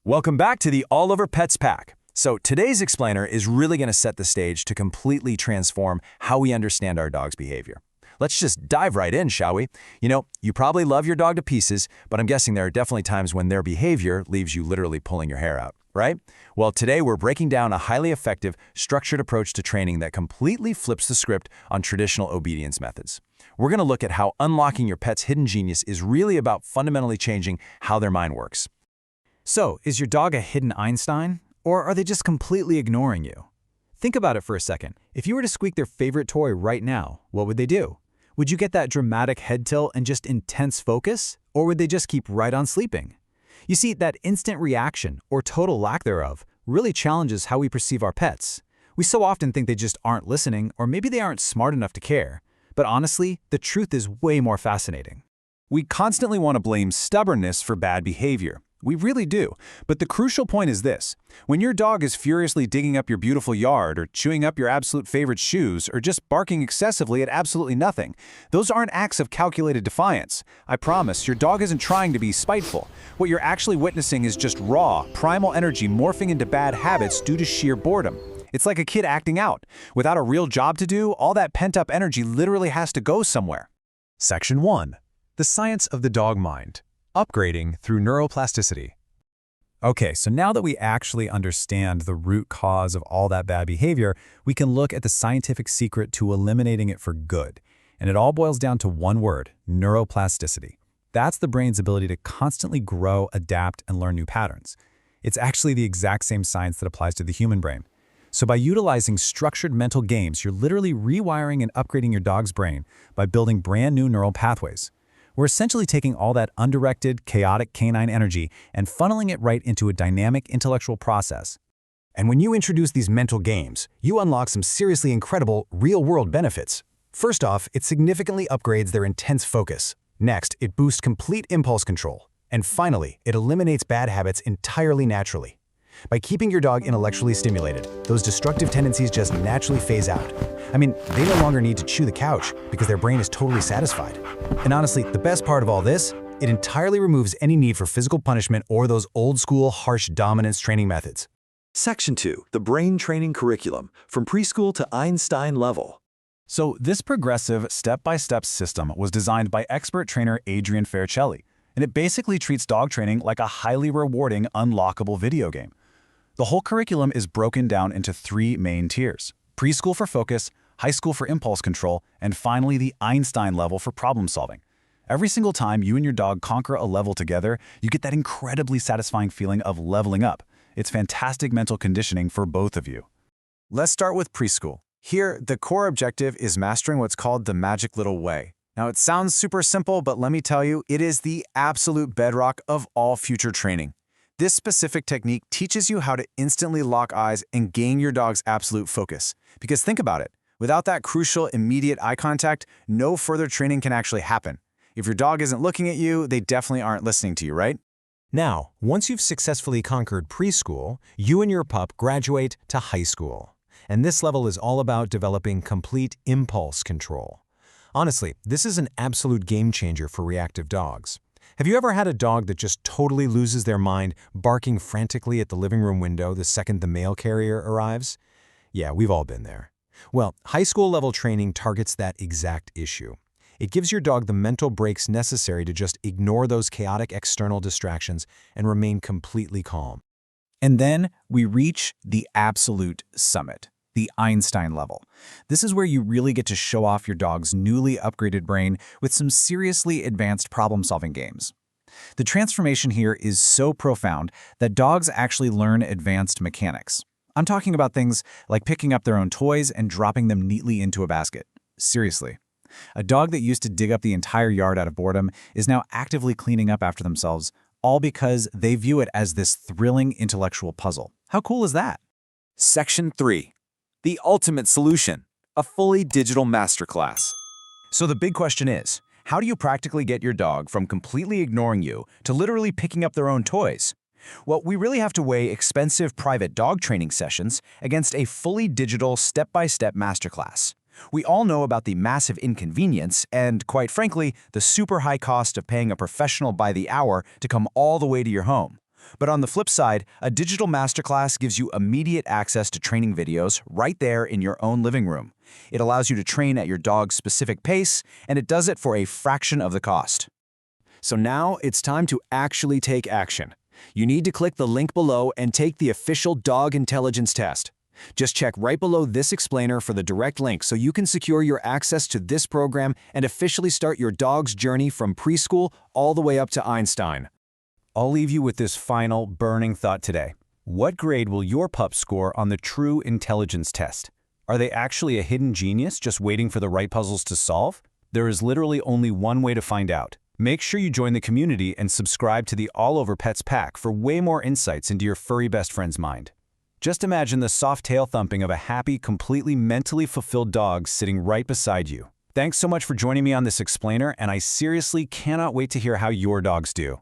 Welcome back to the AllOver Pets Pack. So today's explainer is really going to set the stage to completely transform how we understand our dog's behavior. Let's just dive right in, shall we? You probably love your dog to pieces, but I'm guessing there are definitely times when their behavior leaves you literally pulling your hair out, right? Well, today we're breaking down a highly effective, structured approach to training that completely flips the script on traditional obedience methods. We're going to look at how unlocking your pet's hidden genius is really about fundamentally changing how their mind works. So, is your dog a hidden Einstein? Or are they just completely ignoring you? Think about it for a second. If you were to squeak their favorite toy right now, what would they do? Would you get that dramatic head tilt and just intense focus? Or would they just keep right on sleeping? You see, that instant reaction, or total lack thereof, really challenges how we perceive our pets. We so often think they just aren't listening, or maybe they aren't smart enough to care. But honestly, the truth is way more fascinating. We constantly want to blame stubbornness for bad behavior. We really do. But the crucial point is this. When your dog is furiously digging up your beautiful yard or chewing up your absolute favorite shoes or just barking excessively at absolutely nothing, those aren't acts of calculated defiance. I promise, your dog isn't trying to be spiteful. What you're actually witnessing is just raw, primal energy morphing into bad habits due to sheer boredom. It's like a kid acting out. Without a real job to do, all that pent-up energy literally has to go somewhere. Section 1. The Science of the Dog Mind. Upgrading through neuroplasticity. Okay, so now that we actually understand the root cause of all that bad behavior, we can look at the scientific secret to eliminating it for good. And it all boils down to one word: neuroplasticity. That's the brain's ability to constantly grow, adapt, and learn new patterns. It's actually the exact same science that applies to the human brain. So by utilizing structured mental games, you're literally rewiring and upgrading your dog's brain by building brand new neural pathways. We're essentially taking all that undirected, chaotic canine energy and funneling it right into a dynamic intellectual process. And when you introduce these mental games, you unlock some seriously incredible, real-world benefits. First off, it significantly upgrades their intense focus. Next, it boosts complete impulse control. And finally, it eliminates bad habits entirely naturally. By keeping your dog intellectually stimulated, those destructive tendencies just naturally phase out. I mean, they no longer need to chew the couch because their brain is totally satisfied. And honestly, the best part of all this, it entirely removes any need for physical punishment or those old-school, harsh dominance training methods. Section 2. The Brain Training Curriculum, from preschool to Einstein level. So this progressive, step-by-step system was designed by expert trainer Adrienne Farricelli, and it basically treats dog training like a highly rewarding, unlockable video game. The whole curriculum is broken down into 3 main tiers: preschool for focus, high school for impulse control, and finally the Einstein level for problem solving. Every single time you and your dog conquer a level together, you get that incredibly satisfying feeling of leveling up. It's fantastic mental conditioning for both of you. Let's start with preschool. Here, the core objective is mastering what's called the magic little way. Now, it sounds super simple, but let me tell you, it is the absolute bedrock of all future training. This specific technique teaches you how to instantly lock eyes and gain your dog's absolute focus. Because think about it, without that crucial immediate eye contact, no further training can actually happen. If your dog isn't looking at you, they definitely aren't listening to you, right? Now, once you've successfully conquered preschool, you and your pup graduate to high school. And this level is all about developing complete impulse control. Honestly, this is an absolute game changer for reactive dogs. Have you ever had a dog that just totally loses their mind, barking frantically at the living room window the second the mail carrier arrives? Yeah, we've all been there. Well, high school level training targets that exact issue. It gives your dog the mental breaks necessary to just ignore those chaotic external distractions and remain completely calm. And then we reach the absolute summit, the Einstein level. This is where you really get to show off your dog's newly upgraded brain with some seriously advanced problem-solving games. The transformation here is so profound that dogs actually learn advanced mechanics. I'm talking about things like picking up their own toys and dropping them neatly into a basket. Seriously. A dog that used to dig up the entire yard out of boredom is now actively cleaning up after themselves, all because they view it as this thrilling intellectual puzzle. How cool is that? Section 3. The ultimate solution, a fully digital masterclass. So the big question is, how do you practically get your dog from completely ignoring you to literally picking up their own toys? Well, we really have to weigh expensive private dog training sessions against a fully digital step-by-step masterclass. We all know about the massive inconvenience and, quite frankly, the super high cost of paying a professional by the hour to come all the way to your home. But on the flip side, a digital masterclass gives you immediate access to training videos right there in your own living room. It allows you to train at your dog's specific pace, and it does it for a fraction of the cost. So now it's time to actually take action. You need to click the link below and take the official dog intelligence test. Just check right below this explainer for the direct link so you can secure your access to this program and officially start your dog's journey from preschool all the way up to Einstein. I'll leave you with this final, burning thought today. What grade will your pup score on the True Intelligence Test? Are they actually a hidden genius just waiting for the right puzzles to solve? There is literally only one way to find out. Make sure you join the community and subscribe to the AllOver Pets Pack for way more insights into your furry best friend's mind. Just imagine the soft tail thumping of a happy, completely mentally fulfilled dog sitting right beside you. Thanks so much for joining me on this explainer, and I seriously cannot wait to hear how your dogs do.